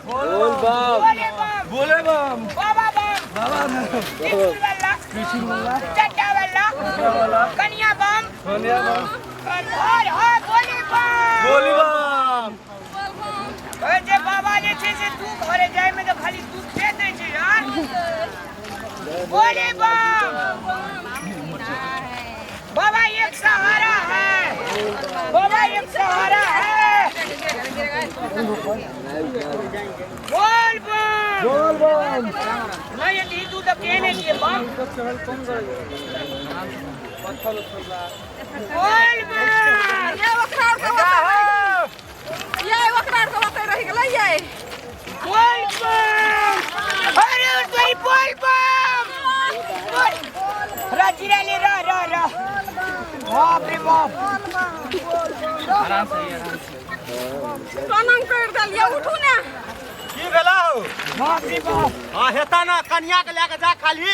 बोल बम बोले बम बाबा बम बाबा कृष्ण वाला चट्टा वाला कन्या बम कन्या बम और गोली बम जे बाबा जे छे से तू घरे जाय में तो खाली तू दे दे छी यार गोली बम बाबा एक सहारा है बाबा एक सहारा है बोल बम नहीं ये लीडू तो कहने लिए बम बोल बम ये वकरार को बात रही गेलै ये बोल बम अरे भाई बोल बम राजीरा ले रा बाप रे बाप आराम से कोनम कर दलिए उठू ना की भेलौ बाप रे बाप हां हेता ना कन्या के लेके जा खाली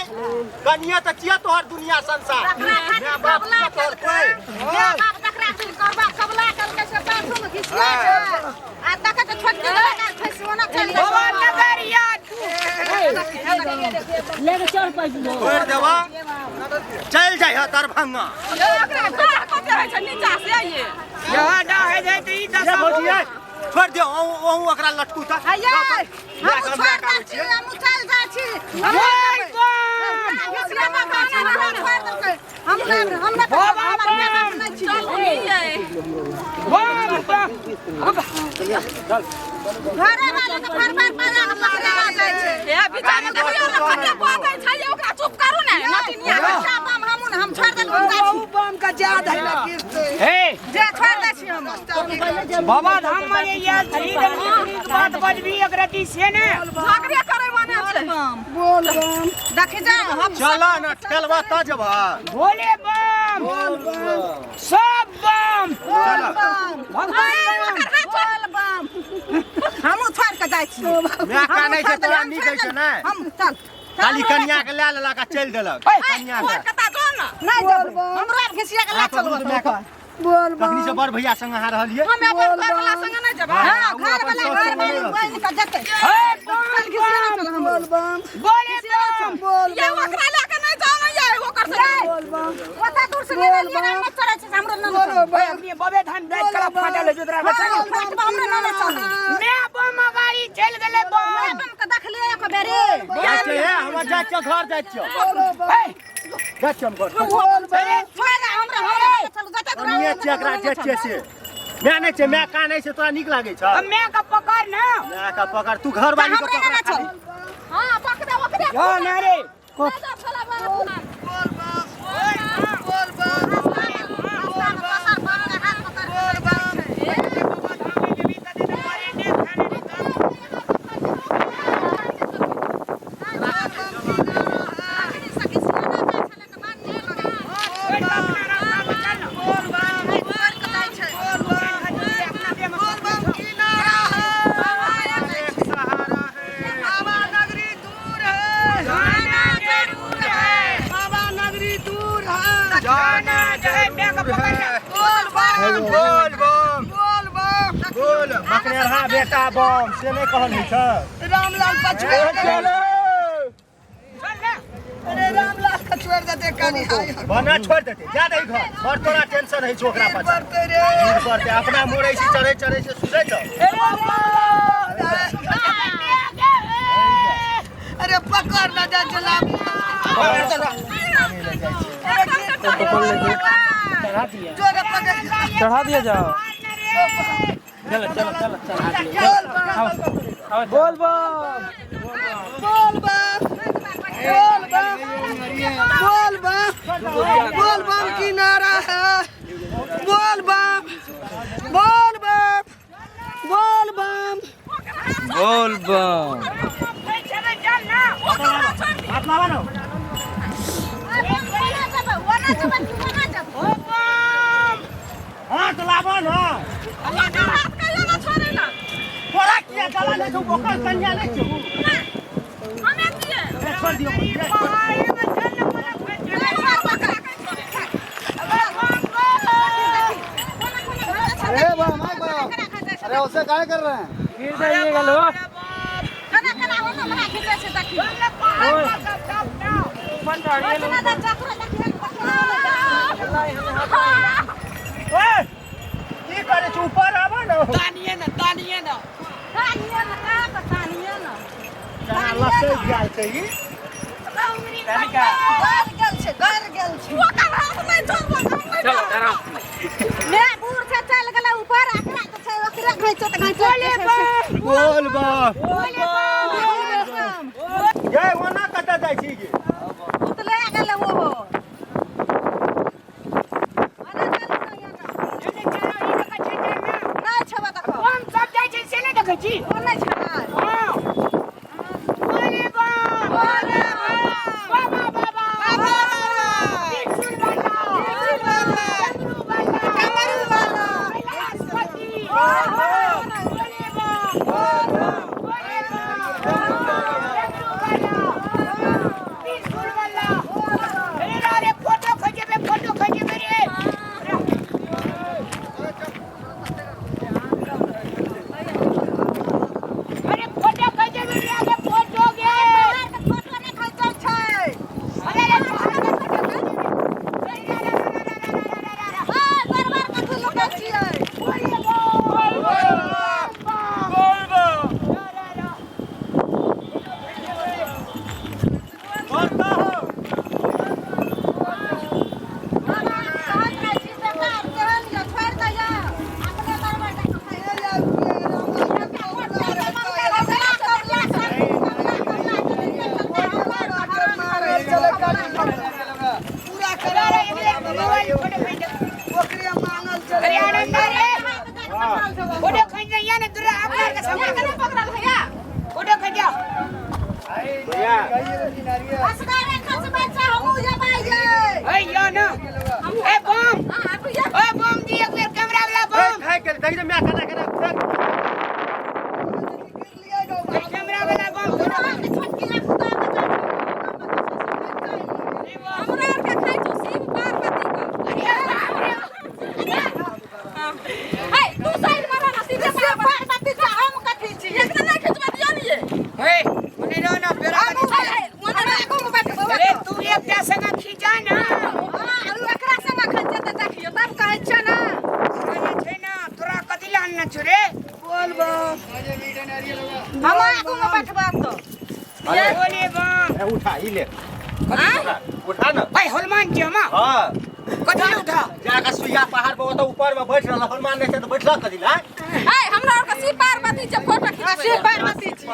कन्या त चिया तोहर दुनिया संसार मैं बाप तोहर कोई मैं बाप तकरा से करबा कबला कल के से बात सुन घिसिया आ तक के छोट के लगा फैसोना चली बाबा नगर याद लेके चढ़ पैजो छोड़ देबा चल जाय ह दरभंगा ओकरा का करे छ नीचा से ये यहाँ ना है जे तो ई दशा छोड़ दे ओहू ओकरा लटकू त आये हम छोड़ दै छी हम चल जाइ छी बोल बम घिसिया ना गाना ना छोड़ दे हम ना बाबा बम नहीं छी ये बम घरे वाले के फर पाजा के पकड़ा जाइ छै ए बिचारे देखियो ना कते बोकै छै ओकरा चुप करू ने नतिनिया बच्चा बम हम छोड़ देल हम जाइ छी बम का ज्यादा है ना किस्ते हे जे छोड़ दै छी हम बाबा धाम में ये खरीद बात बजबी अग्रती से ने भागरे करे माने छै बोल बम देखि जा हम चला ना ठेलवा त जबा भोले बम सब बम भगवान बोल बम हम छोड़ के जाइ छी मैं कानै छै तोरा नी कहै छै नै हम चल खाली कन्या के ले लेला का चल देलक कन्या के कता दो ना नहीं जब हमरा घिसिया के ला चलबो बोल बम कखनी से बड़ भैया संग आ रहलिए हम अपन घर वाला संग नहीं जब हां घर वाला बन के जते हे बोल बम बोले बम बोल ये ओकरा ला के नहीं जाना ये ओकर से बोल बम ओता दूर से नहीं नहीं चढ़े छै हमरो न अपनी बबे धाम देख कला फाटल जोतरा बच्चा हमरो न चल मैं बम गाड़ी चल गेले बम बम के देख ले एक बेरे जाय छै हम जाय छ घर जाय छ हे जाय छ हम घर बोल बम छोड़ हमरा चल जते कन्या चकरा जे छै से मैं नहीं छै मैं कानै छै तोरा नीक लागे छ अब मैं का पकड़ ना मैं का पकड़ तू घर वाली को पकड़ खाली हां पकड़ा ओकरे यो ना रे बोल बम बोल बकरेहा बेटा बम से नहीं कहल छ रामलाल का छोड़ दे अरे रामलाल का छोड़ दे कनी बना छोड़ देते जा दे घर और तोरा टेंशन है छोकरा पर करते रे करते अपना मोड़े से चढ़े से सुने छ अरे पकड़ ना जा चला चढ़ा दिया जाओ चलो चलो चलो बोल बम बोल बम बोल बम बोल बम की नारा है बोल बम बोल बम बोल बम बोल बम हाथ लावा ना हाथ लावा ना तोरा किया जला ले जो ओकर कन्या ले जो छोड़ दियो अरे बम अरे उसे काय कर रहे हैं गिर जाइएगा लोग ना हमरा खींचे से देखी पंडारी ना दा चक्र देखी ओए की करे छै ऊपर आबा न तानिए ना तानिए ना का तानिए ना जना लसै गेल छै ई तनिका घर गेल छै वो का हम नहीं छोड़बो चलो आराम मैं बूढ़ से चल गेला ऊपर आकरा तो छै ओकरा घैचो त घैचो बोल बा ये ओना कत जाइ छी गे उतले गेल वो नहीं छबा देखो हम सब जाइ छै से नहीं देखै छी ओ नहीं छबा हां बोले बा बाबा बाबा बिच्छू वाला कमरू वाला बृहस्पति बोले बा बिच्छू वाला अरे फोटो खींचे रे अरे फोटो खींचे रे आगे फोटो गे फोटो नहीं खींचल छै अरे बरबर कथु लुकै छियै पूरा करा ओकरे मांगल चले अरे आनंद रे फोटो खींच रही है ना दूर आपका का सामने कर पकड़ भैया फोटो खींच भैया ए या ना ए बम दी एक बेर कैमरा वाला बम खाइ के देखि मैं कना कैमरा वाला बम हे मने रो ना बेरा अरे तू एक जा संग खींचा ना अरे छै ना तोरा कथि लान छुरे बोल बा बोले बम उठा ई ले उठा न भाई हनुमान जी हम हां कथि ले उठा जाके सुइया पहाड़ पर ओत ऊपर में बैठ रहल हनुमान ने से तो बैठला कथि ला पार्वती जी फोटो खींचबे पार्वती जी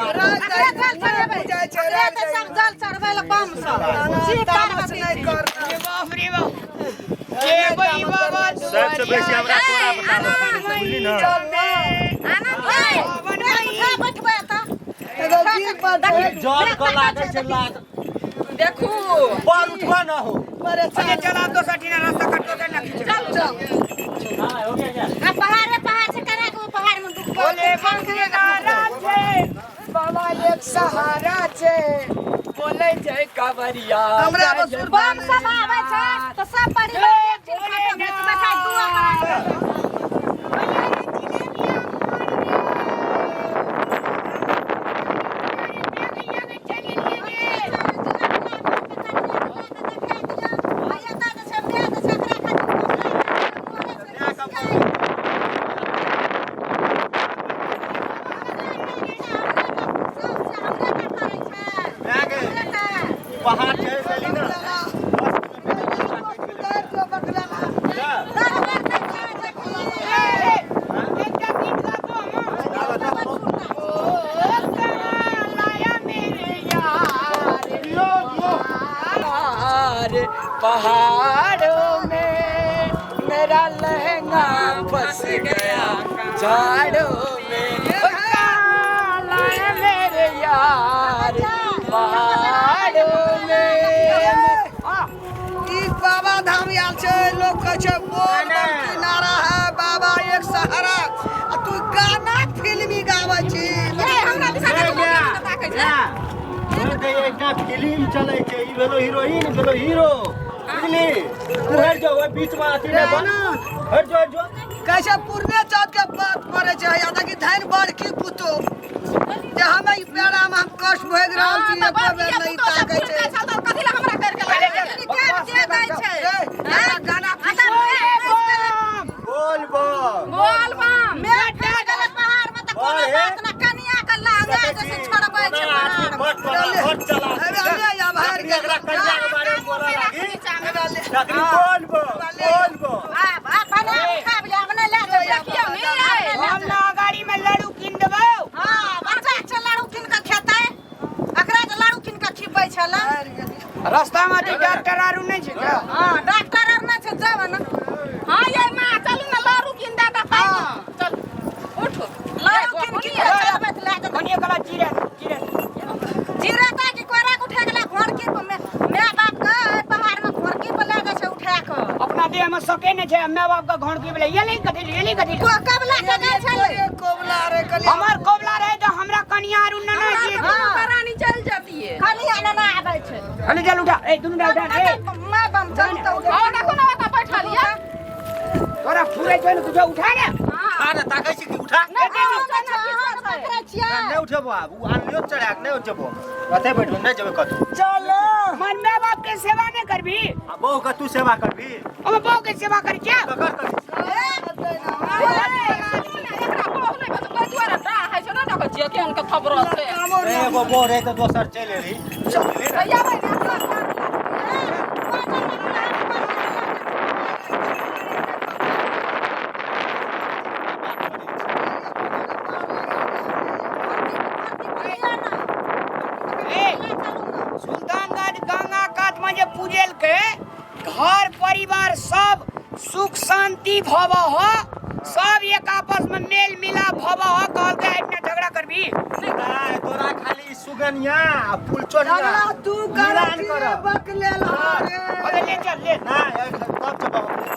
जल चढ़बै ल बम सब पार्वती नहीं कर ये बाप रे बाप ये भाई बाबा सबसे बेसी हमरा तोरा बताबो बुझली न बैठबै त एगो गिर पर जल को लागे छै लाग देखू पर उठवा न हो मरे अरे चला तो सटीना रास्ता कट तो ना खींच चल चल हां हो गया पहाड़ से करा के पहाड़ में डूब बोले बम के नारा छे बाबा एक सहारा छे बोले जय कावरिया हमरा बस बम सब आवे छै तो सब परिवार एक दिन फोटो खींचबै छै दुआ करावे पहाड़ चढ़ चली न पहाड़ों में मेरा लहंगा फंस गया झाड़ों में काला है मेरे यार पहाड़ों में ई बाबा धाम आयल छै लोग कहै छै बोल बम की नारा है बाबा एक सहारा आ तू गाना फिल्मी गाबै छी हमरा दिशा ताकै छै एकटा फिल्म चलै छै ई भेलो हीरोइन भेलो हीरो बुझली तू हट जाओ ओइ बीच में आती रे बन हट जो कैसे पुरने चाँद के बात पड़े छै या कि धैन बड़की पुतो जे हम ई पेड़ा में हम कष्ट भोग रहल छी तो एको बस बेर ये नहीं पुतो ताकै सब छै चल कथि ला हमरा करके पहले लागे चल, के दे दै छै गाना बोल बो बोल बम मैं फेर गेले पहाड़ में त कोनो बोल, बात ना कनिया के लागे जैसे छोड़बै छै हट चला अरे या बाहर के एकरा कन्या के बारे में बोला लागी नकली बोल बो बना खा ले अपने ले जो देखियो नहीं हम ना गाड़ी में लड्डू किन देबो हां बच्चा अच्छा लाड़ू किन के खेतै एकरा के लाड़ू किन के खिबै छला रास्ता में तो डॉक्टर आरू नहीं छै क्या हां डॉक्टर आर ना छै जाव ना हां ये मां चलू ना लाड़ू किन दे ता चल उठ लाड़ू किन के चलबे ले के कनिया कला जीरे जीरा ता की कोरा के उठा गेला घर के मैं बाप का पहाड़ में घर के ले जा छै उठा के अपना देह में सके नहीं छै माय बाप का घोड़ की बोले ये नहीं कथी को कबला के गए छले कोबला रे कली हमार कोबला रहे तो हमरा कनिया आरू न जी रानी चल जाती है खाली आना ना आबै छै अरे चल उठा ए दुनु उठा ए मैं बम चलता हूं और देखो ना ता बैठा लिया तोरा फूरे चल कुछ उठा ने अरे ताकै छी कि उठा पकड़े छिया नहीं उठबो आब उ आनलियो चढ़ा के नहीं उठबो कते बैठबो नहीं जेबे कतो चल मन माय बाप के सेवा नहीं करबी आ बहू का तू सेवा करबी हम बहू के सेवा कर क्या ककर करबी एगो बो रे तो दोसर चले रही चले रे सुल्तानगंज गंगा कात में जे पूजेल के घर परिवार सब सुख शांति भव हो सब एक आपस में मेल मिलाप भव हो कहल के इतना झगड़ा करबी नहीं तोरा खाली सुगनिया आ फूल चोरिया चला तू मिलान कर कर बक ले ला रे अरे ले चल ले ना तब जब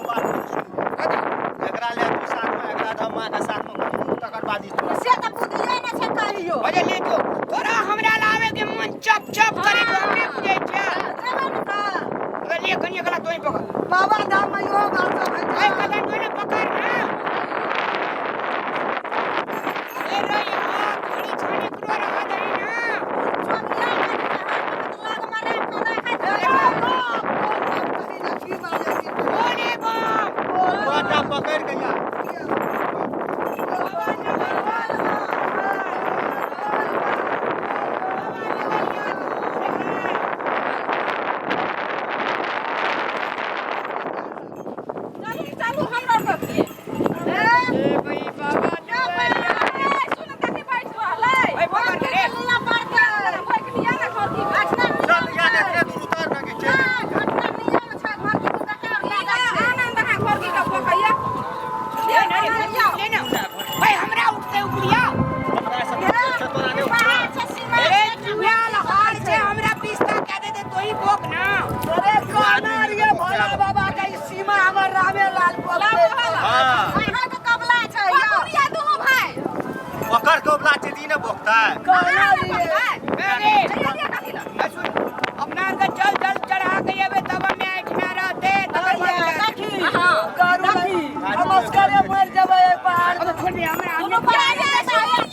बात एकरा ले तू साथ में एकरा धमा के साथ में तकर बाद ई अरे ले जो तोरा हमरा लावे के मन चप चप करे तो हमने पूजे छे अरे ले कनिया कला तोई पकड़ बाबा धाम में यो बात है ए कदन कोने पकड़ ना ए रे यहाँ थोड़ी छाने करो रहा दे ना बोले बाप बाटा पकड़ के या चालू हमरा बतिए ए भाई बाबा सुन कथि बैठ रहले ए पकड़ रे लीला पार के बैठ लिया ना घर की घटना चल या देखने तू उतार के चल घटना लिया ना छा घर की दुकान लगा आनंद है घर की का पोखैया ले ना भाई हमरा उठते उड़िया हमरा सब तोरा ने उठा अरे जुआल हाल से हमरा पिस्ता कह दे तोही बोक ना अरे काना रे भोला बाबा का सीमा हमर रामे लाल बोला हां अहाँ के कबला छै या दोनों भाई ओकर कोबला छै दी ने बोकता काना रे अरे सुन अपना के जल जल चढ़ा के आवे तब में ऐठना रहते तब करू नहीं नमस्कार मर जबे पहाड़ छोड़ दे हमरा दोनों भाई